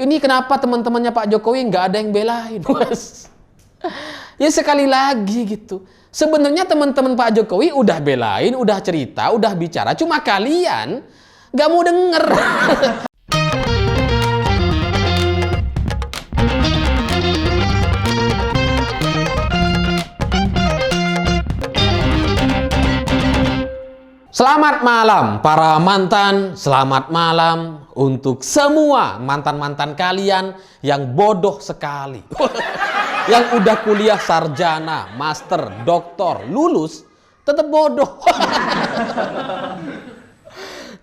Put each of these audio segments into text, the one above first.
Ini kenapa teman-temannya Pak Jokowi nggak ada yang belain, Mas? Ya sekali lagi gitu. Sebenarnya teman-teman Pak Jokowi udah belain, udah cerita, udah bicara. Cuma kalian nggak mau denger. Selamat malam para mantan, selamat malam untuk semua mantan-mantan kalian yang bodoh sekali. Yang udah kuliah sarjana, master, doktor, lulus, tetap bodoh.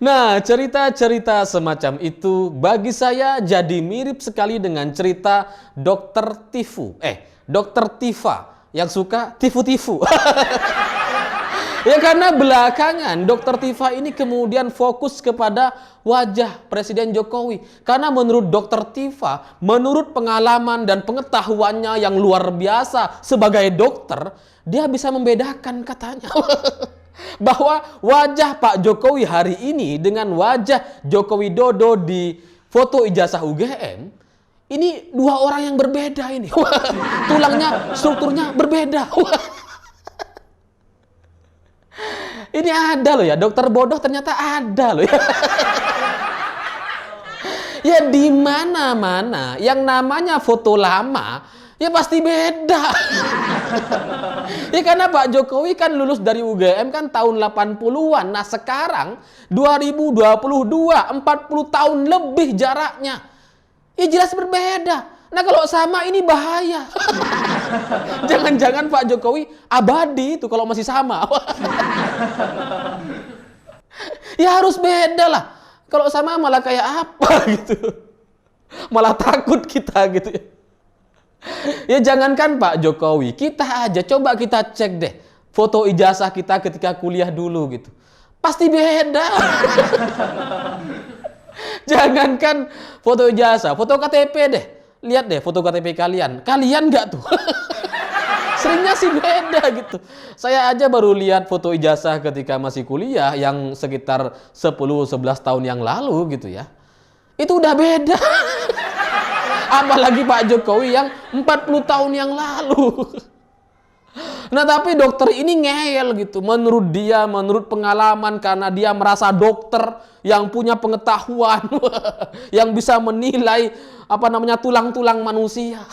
Nah, cerita-cerita semacam itu bagi saya jadi mirip sekali dengan cerita Dokter Tifu. Dokter Tifa yang suka tifu-tifu. Ya karena belakangan Dokter Tifa ini kemudian fokus kepada wajah Presiden Jokowi. Karena menurut Dokter Tifa, menurut pengalaman dan pengetahuannya yang luar biasa sebagai dokter, dia bisa membedakan katanya. Bahwa wajah Pak Jokowi hari ini dengan wajah Joko Widodo di foto ijazah UGM, ini dua orang yang berbeda ini. Tulangnya, strukturnya berbeda. Ini ada loh ya, dokter bodoh ternyata ada loh ya. Ya di mana-mana yang namanya foto lama ya pasti beda. Ya karena Pak Jokowi kan lulus dari UGM kan tahun 80-an. Nah sekarang 2022, 40 tahun lebih jaraknya. Ya jelas berbeda. Nah kalau sama ini bahaya. Jangan-jangan Pak Jokowi abadi itu kalau masih sama. Ya harus beda lah. Kalau sama malah kayak apa gitu. Malah takut kita gitu ya. Ya jangankan Pak Jokowi, kita aja coba kita cek deh foto ijazah kita ketika kuliah dulu gitu. Pasti beda. Jangankan foto ijazah, foto KTP deh. Lihat deh foto KTP kalian. Kalian nggak tuh? Seringnya sih beda gitu. Saya aja baru lihat foto ijazah ketika masih kuliah yang sekitar 10-11 tahun yang lalu gitu ya. Itu udah beda. Apalagi Pak Jokowi yang 40 tahun yang lalu. Nah tapi dokter ini ngeyel gitu. Menurut dia, menurut pengalaman karena dia merasa dokter yang punya pengetahuan. Yang bisa menilai tulang-tulang manusia.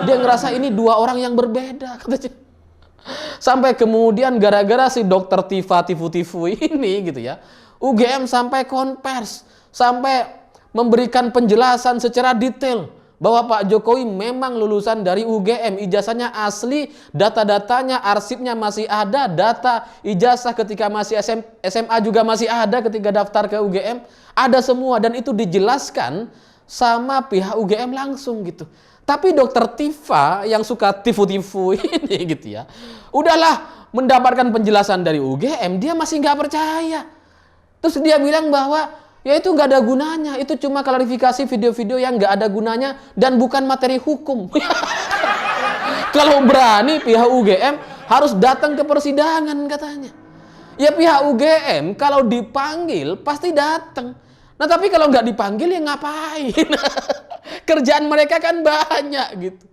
Dia ngerasa ini dua orang yang berbeda. Sampai kemudian gara-gara si dokter tifu-tifu ini gitu ya. UGM sampai konvers. Sampai memberikan penjelasan secara detail bahwa Pak Jokowi memang lulusan dari UGM, ijazahnya asli, data-datanya, arsipnya masih ada, data ijazah ketika masih SMA juga masih ada ketika daftar ke UGM, ada semua dan itu dijelaskan sama pihak UGM langsung gitu. Tapi Dokter Tifa yang suka tifu-tifu ini gitu ya, udahlah mendapatkan penjelasan dari UGM, dia masih nggak percaya. Terus dia bilang bahwa ya itu nggak ada gunanya, itu cuma klarifikasi video-video yang nggak ada gunanya dan bukan materi hukum. Kalau berani pihak UGM harus datang ke persidangan katanya. Ya pihak UGM kalau dipanggil pasti datang. Nah tapi kalau nggak dipanggil ya ngapain? Kerjaan mereka kan banyak gitu.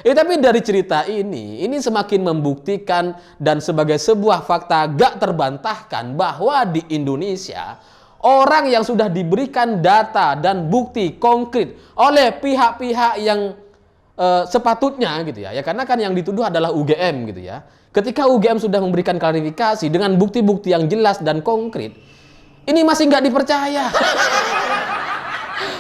Ya tapi dari cerita ini semakin membuktikan dan sebagai sebuah fakta gak terbantahkan bahwa di Indonesia orang yang sudah diberikan data dan bukti konkret oleh pihak-pihak yang sepatutnya gitu ya. Ya karena kan yang dituduh adalah UGM gitu ya. Ketika UGM sudah memberikan klarifikasi dengan bukti-bukti yang jelas dan konkret, ini masih nggak dipercaya.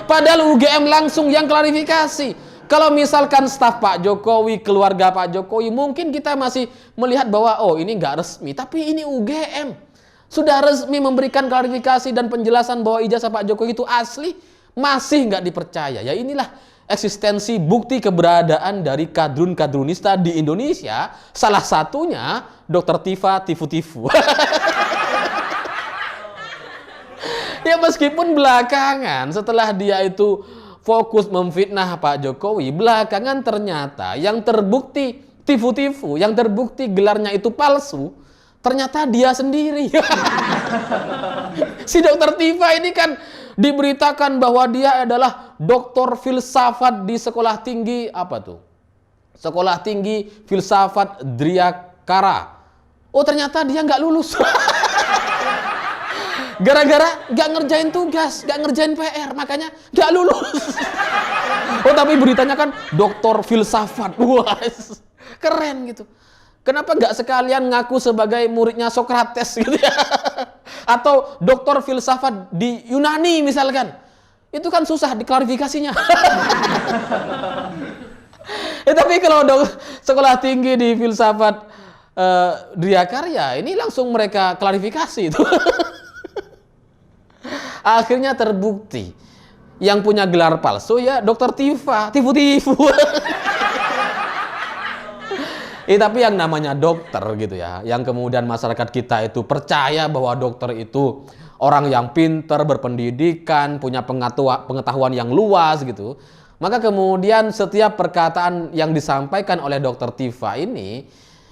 Padahal UGM langsung yang klarifikasi. Kalau misalkan staf Pak Jokowi, keluarga Pak Jokowi, mungkin kita masih melihat bahwa oh ini nggak resmi. Tapi ini UGM. Sudah resmi memberikan klarifikasi dan penjelasan bahwa ijazah Pak Jokowi itu asli, masih nggak dipercaya. Ya inilah eksistensi bukti keberadaan dari kadrun-kadrunista di Indonesia. Salah satunya Dokter Tifa tifu-tifu. Ya meskipun belakangan setelah dia itu fokus memfitnah Pak Jokowi, belakangan ternyata yang terbukti tifu-tifu, yang terbukti gelarnya itu palsu, ternyata dia sendiri. Si Dokter Tifa ini kan Diberitakan bahwa dia adalah doktor filsafat di sekolah tinggi, apa tuh? Sekolah tinggi filsafat Driyakara. Oh, ternyata dia nggak lulus. Gara-gara nggak ngerjain tugas, nggak ngerjain PR, makanya nggak lulus. Oh, tapi beritanya kan doktor filsafat. Wah, keren gitu. Kenapa nggak sekalian ngaku sebagai muridnya Sokrates gitu ya? Atau doktor filsafat di Yunani misalkan. Itu kan susah diklarifikasinya. Tapi kalau sekolah tinggi di filsafat Driyakarya, ini langsung mereka klarifikasi itu. Akhirnya terbukti yang punya gelar palsu ya dokter tifu-tifu. Tapi yang namanya dokter gitu ya, yang kemudian masyarakat kita itu percaya bahwa dokter itu orang yang pinter, berpendidikan, punya pengetahuan yang luas gitu. Maka kemudian setiap perkataan yang disampaikan oleh dokter Tifa ini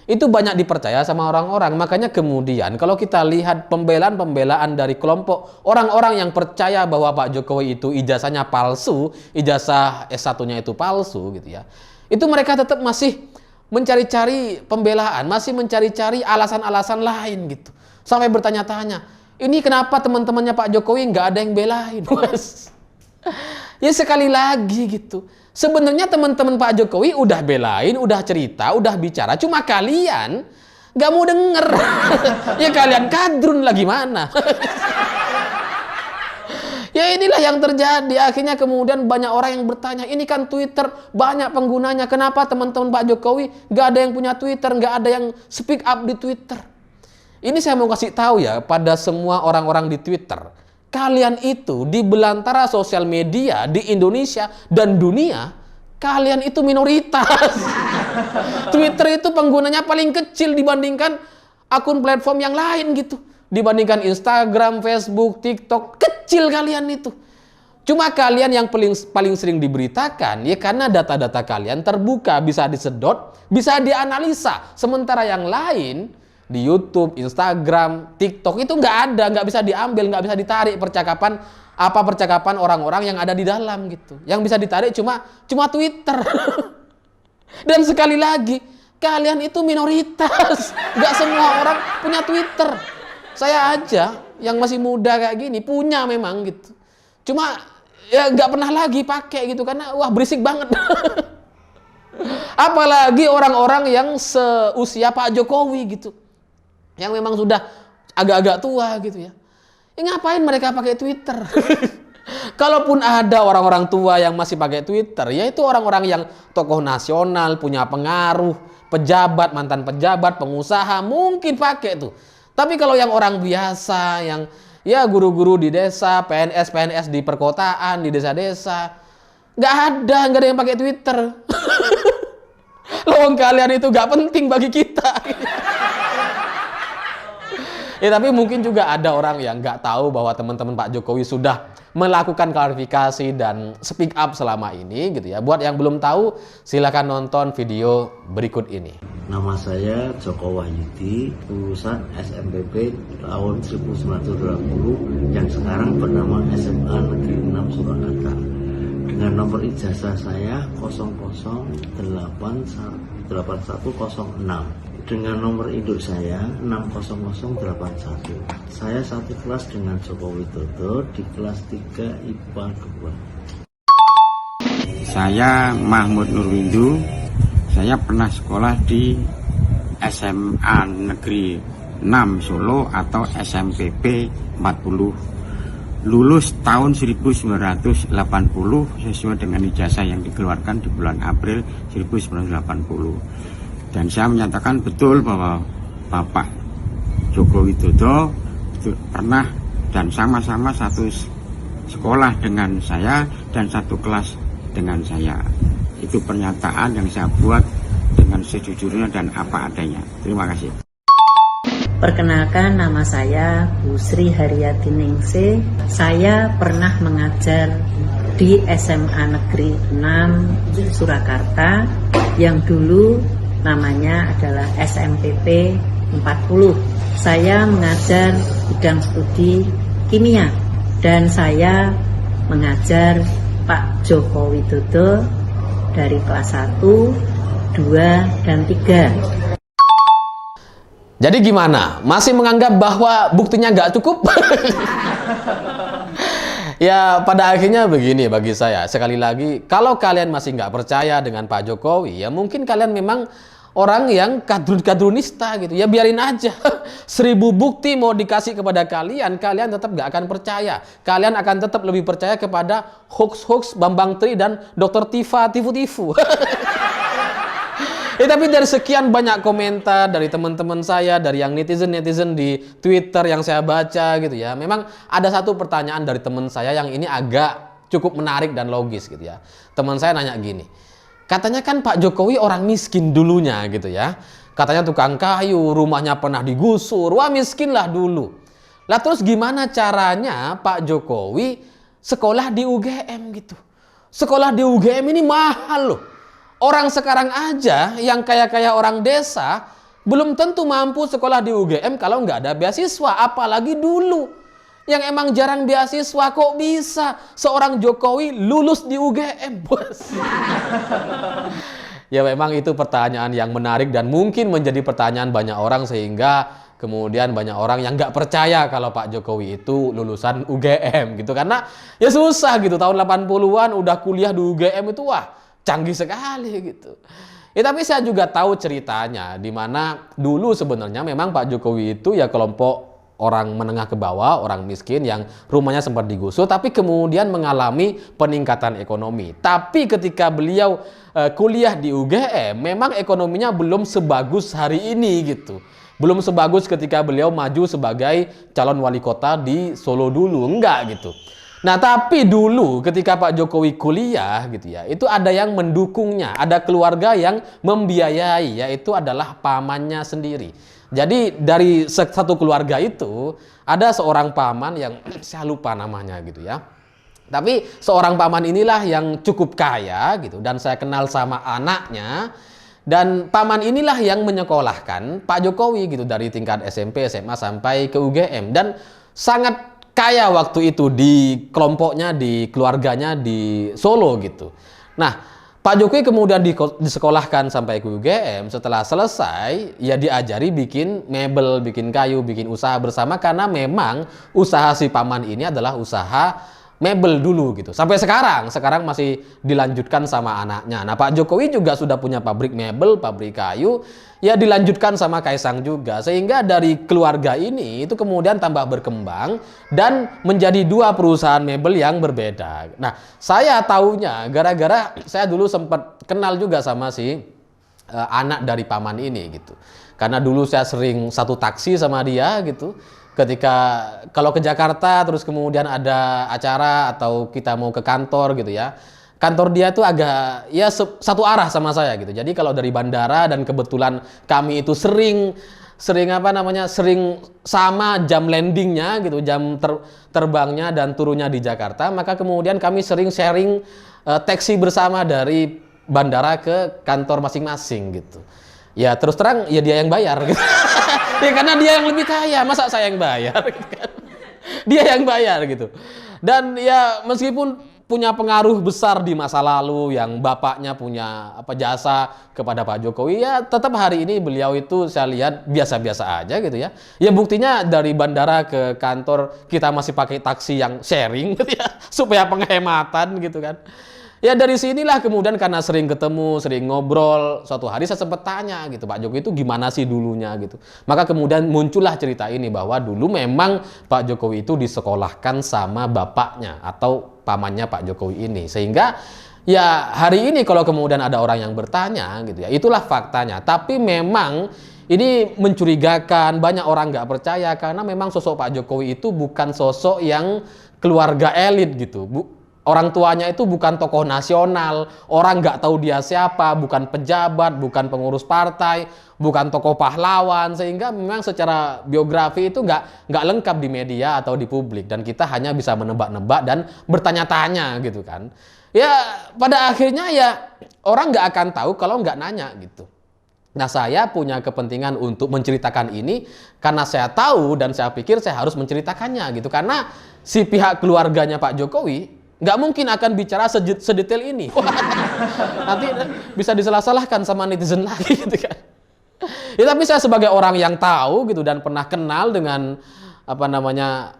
itu banyak dipercaya sama orang-orang. Makanya kemudian kalau kita lihat pembelaan-pembelaan dari kelompok orang-orang yang percaya bahwa Pak Jokowi itu ijazahnya palsu, ijazah S1-nya itu palsu gitu ya. Itu mereka tetap masih mencari-cari pembelaan, masih mencari-cari alasan-alasan lain gitu. Sampai bertanya-tanya, ini kenapa teman-temannya Pak Jokowi nggak ada yang belain? Ya sekali lagi gitu. Sebenarnya teman-teman Pak Jokowi udah belain, udah cerita, udah bicara. Cuma kalian nggak mau denger. Ya kalian kadrun lah gimana? Ya inilah yang terjadi. Akhirnya kemudian banyak orang yang bertanya, ini kan Twitter banyak penggunanya. Kenapa teman-teman Pak Jokowi nggak ada yang punya Twitter, nggak ada yang speak up di Twitter? Ini saya mau kasih tahu ya pada semua orang-orang di Twitter. Kalian itu di belantara sosial media di Indonesia dan dunia, kalian itu minoritas. Twitter itu penggunanya paling kecil dibandingkan akun platform yang lain gitu. Dibandingkan Instagram, Facebook, TikTok, kecil kalian itu. Cuma kalian yang paling sering diberitakan, ya karena data-data kalian terbuka, bisa disedot, bisa dianalisa. Sementara yang lain, di YouTube, Instagram, TikTok, itu nggak ada, nggak bisa diambil, nggak bisa ditarik percakapan orang-orang yang ada di dalam gitu. Yang bisa ditarik cuma Twitter. Dan sekali lagi, kalian itu minoritas. Nggak semua orang punya Twitter. Saya aja yang masih muda kayak gini punya memang gitu. Cuma ya nggak pernah lagi pakai gitu karena wah berisik banget. Apalagi orang-orang yang seusia Pak Jokowi gitu. Yang memang sudah agak-agak tua gitu ya. Ngapain mereka pakai Twitter? Kalaupun ada orang-orang tua yang masih pakai Twitter, yaitu orang-orang yang tokoh nasional, punya pengaruh, pejabat, mantan pejabat, pengusaha, mungkin pakai tuh. Tapi kalau yang orang biasa, yang ya guru-guru di desa, PNS di perkotaan, di desa-desa, nggak ada yang pakai Twitter. Loh, kalian itu nggak penting bagi kita. Tapi mungkin juga ada orang yang nggak tahu bahwa teman-teman Pak Jokowi sudah melakukan klarifikasi dan speak up selama ini gitu ya. Buat yang belum tahu, silakan nonton video berikut ini. Nama saya Joko Wahyudi, lulusan SMPP tahun 1920 yang sekarang bernama SMA Negeri 6 Surakarta. Dengan nomor ijazah saya 008106. Dengan nomor induk saya 60081. Saya satu kelas dengan Joko Widodo di kelas 3 IPA 2. Saya Mahmud Nurwindu. Saya pernah sekolah di SMA Negeri 6 Solo atau SMPP 40. Lulus tahun 1980 sesuai dengan ijazah yang dikeluarkan di bulan April 1980. Dan saya menyatakan betul bahwa Bapak Joko Widodo itu pernah dan sama-sama satu sekolah dengan saya dan satu kelas dengan saya. Itu pernyataan yang saya buat dengan sejujurnya dan apa adanya. Terima kasih. Perkenalkan, nama saya Bu Sri Haryati Ningsih. Saya pernah mengajar di SMA Negeri 6 Surakarta yang dulu namanya adalah SMPP 40. Saya mengajar bidang studi kimia dan saya mengajar Pak Joko Widodo dari kelas 1, 2, dan 3. Jadi gimana? Masih menganggap bahwa buktinya nggak cukup? Ya pada akhirnya begini bagi saya. Sekali lagi, kalau kalian masih nggak percaya dengan Pak Jokowi, ya mungkin kalian memang orang yang kadrunista gitu. Ya biarin aja. 1000 bukti mau dikasih kepada kalian, kalian tetap nggak akan percaya. Kalian akan tetap lebih percaya kepada hoax-hoax Bambang Tri dan Dr. Tifa tifu-tifu. Tapi dari sekian banyak komentar dari teman-teman saya, dari yang netizen-netizen di Twitter yang saya baca gitu ya, memang ada satu pertanyaan dari teman saya yang ini agak cukup menarik dan logis gitu ya. Teman saya nanya gini, katanya kan Pak Jokowi orang miskin dulunya gitu ya. Katanya tukang kayu, rumahnya pernah digusur, wah miskin lah dulu. Lah terus gimana caranya Pak Jokowi sekolah di UGM gitu? Sekolah di UGM ini mahal loh. Orang sekarang aja yang kaya-kaya orang desa belum tentu mampu sekolah di UGM kalau nggak ada beasiswa. Apalagi dulu yang emang jarang beasiswa, kok bisa seorang Jokowi lulus di UGM, bos? Ya memang itu pertanyaan yang menarik dan mungkin menjadi pertanyaan banyak orang sehingga kemudian banyak orang yang nggak percaya kalau Pak Jokowi itu lulusan UGM gitu. Karena ya susah gitu, tahun 80-an udah kuliah di UGM itu wah canggih sekali gitu. Ya tapi saya juga tahu ceritanya di mana dulu sebenarnya memang Pak Jokowi itu ya kelompok orang menengah ke bawah, orang miskin yang rumahnya sempat digusur tapi kemudian mengalami peningkatan ekonomi. Tapi ketika beliau kuliah di UGM memang ekonominya belum sebagus hari ini gitu. Belum sebagus ketika beliau maju sebagai calon wali kota di Solo dulu, enggak gitu. Nah tapi dulu ketika Pak Jokowi kuliah gitu ya, itu ada yang mendukungnya, ada keluarga yang membiayai, yaitu adalah pamannya sendiri. Jadi dari satu keluarga itu ada seorang paman yang saya lupa namanya gitu ya. Tapi seorang paman inilah yang cukup kaya gitu dan saya kenal sama anaknya. Dan paman inilah yang menyekolahkan Pak Jokowi gitu dari tingkat SMP, SMA sampai ke UGM dan sangat kaya waktu itu di kelompoknya, di keluarganya di Solo gitu. Nah, Pak Jokowi kemudian disekolahkan sampai ke UGM. Setelah selesai, ya diajari bikin mebel, bikin kayu, bikin usaha bersama karena memang usaha si paman ini adalah usaha mebel dulu gitu. Sampai sekarang masih dilanjutkan sama anaknya. Nah, Pak Jokowi juga sudah punya pabrik mebel, pabrik kayu, ya dilanjutkan sama Kaisang juga. Sehingga dari keluarga ini itu kemudian tambah berkembang dan menjadi 2 perusahaan mebel yang berbeda. Nah, saya taunya gara-gara saya dulu sempat kenal juga sama si anak dari paman ini gitu. Karena dulu saya sering satu taksi sama dia gitu. Ketika kalau ke Jakarta terus kemudian ada acara atau kita mau ke kantor gitu ya, kantor dia tuh agak ya satu arah sama saya gitu. Jadi kalau dari bandara dan kebetulan kami itu sering sama jam landingnya gitu, jam terbangnya dan turunnya di Jakarta, maka kemudian kami sering sharing taksi bersama dari bandara ke kantor masing-masing gitu. Ya terus terang ya dia yang bayar gitu. Ya karena dia yang lebih kaya, masa saya yang bayar gitu kan. Dia yang bayar gitu. Dan ya meskipun punya pengaruh besar di masa lalu yang bapaknya punya jasa kepada Pak Jokowi, ya tetap hari ini beliau itu saya lihat biasa-biasa aja gitu ya. Ya buktinya dari bandara ke kantor kita masih pakai taksi yang sharing gitu ya, supaya penghematan gitu kan. Ya dari sinilah kemudian karena sering ketemu, sering ngobrol, suatu hari saya sempat tanya gitu, Pak Jokowi itu gimana sih dulunya gitu. Maka kemudian muncullah cerita ini bahwa dulu memang Pak Jokowi itu disekolahkan sama bapaknya atau pamannya Pak Jokowi ini. Sehingga ya hari ini kalau kemudian ada orang yang bertanya gitu ya, itulah faktanya. Tapi memang ini mencurigakan, banyak orang nggak percaya karena memang sosok Pak Jokowi itu bukan sosok yang keluarga elit gitu. Orang tuanya itu bukan tokoh nasional, orang nggak tahu dia siapa, bukan pejabat, bukan pengurus partai, bukan tokoh pahlawan, sehingga memang secara biografi itu nggak lengkap di media atau di publik dan kita hanya bisa menebak-nebak dan bertanya-tanya gitu kan. Ya pada akhirnya ya orang nggak akan tahu kalau nggak nanya gitu. Nah, saya punya kepentingan untuk menceritakan ini karena saya tahu dan saya pikir saya harus menceritakannya gitu. Karena si pihak keluarganya Pak Jokowi nggak mungkin akan bicara sedetail ini. Nanti bisa disalah-salahkan sama netizen lagi gitu kan. Ya, tapi saya sebagai orang yang tahu gitu dan pernah kenal dengan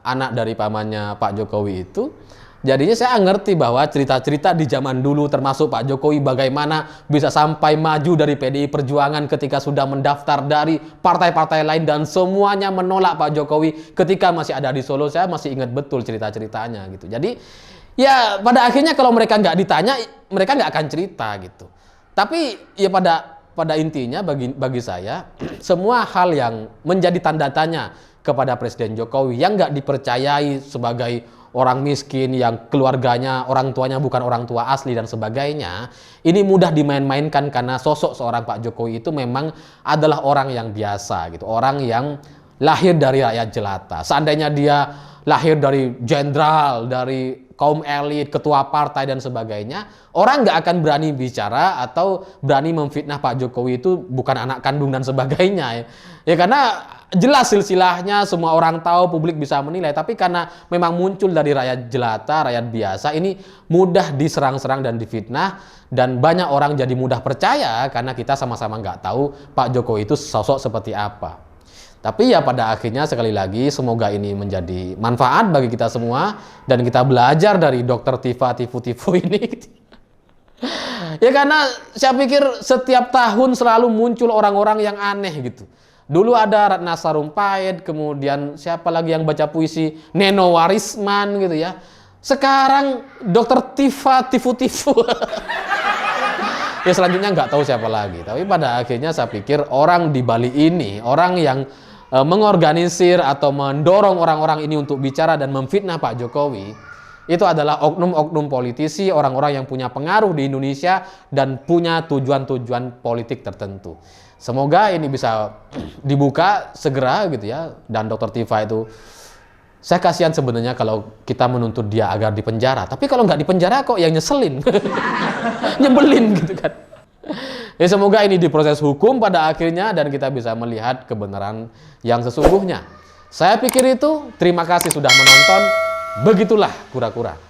anak dari pamannya Pak Jokowi itu, jadinya saya ngerti bahwa cerita-cerita di zaman dulu termasuk Pak Jokowi bagaimana bisa sampai maju dari PDI Perjuangan ketika sudah mendaftar dari partai-partai lain dan semuanya menolak Pak Jokowi ketika masih ada di Solo. Saya masih ingat betul cerita-ceritanya gitu. Jadi ya pada akhirnya kalau mereka nggak ditanya, mereka nggak akan cerita gitu. Tapi ya pada intinya bagi saya semua hal yang menjadi tanda tanya kepada Presiden Jokowi yang nggak dipercayai sebagai orang miskin yang keluarganya, orang tuanya bukan orang tua asli dan sebagainya, ini mudah dimain-mainkan karena sosok seorang Pak Jokowi itu memang adalah orang yang biasa gitu, orang yang lahir dari rakyat jelata. Seandainya dia lahir dari jenderal, dari kaum elit, ketua partai dan sebagainya, orang nggak akan berani bicara atau berani memfitnah Pak Jokowi itu bukan anak kandung dan sebagainya. Ya karena jelas silsilahnya, semua orang tahu, publik bisa menilai. Tapi karena memang muncul dari rakyat jelata, rakyat biasa, ini mudah diserang-serang dan difitnah. Dan banyak orang jadi mudah percaya karena kita sama-sama nggak tahu Pak Jokowi itu sosok seperti apa. Tapi ya pada akhirnya sekali lagi semoga ini menjadi manfaat bagi kita semua dan kita belajar dari Dokter Tifa Tifu ini. Ya karena saya pikir setiap tahun selalu muncul orang-orang yang aneh gitu. Dulu ada Ratna Sarumpait, kemudian siapa lagi yang baca puisi, Neno Warisman gitu ya. Sekarang Dokter Tifa Tifu. Ya selanjutnya nggak tahu siapa lagi. Tapi pada akhirnya saya pikir orang di Bali ini, orang yang mengorganisir atau mendorong orang-orang ini untuk bicara dan memfitnah Pak Jokowi, itu adalah oknum-oknum politisi, orang-orang yang punya pengaruh di Indonesia dan punya tujuan-tujuan politik tertentu. Semoga ini bisa dibuka segera gitu ya. Dan Dr. Tifa itu, saya kasihan sebenarnya kalau kita menuntut dia agar dipenjara. Tapi kalau nggak dipenjara kok yang nyeselin, nyebelin gitu kan. Ya semoga ini diproses hukum pada akhirnya dan kita bisa melihat kebenaran yang sesungguhnya. Saya pikir itu. Terima kasih sudah menonton. Begitulah kura-kura.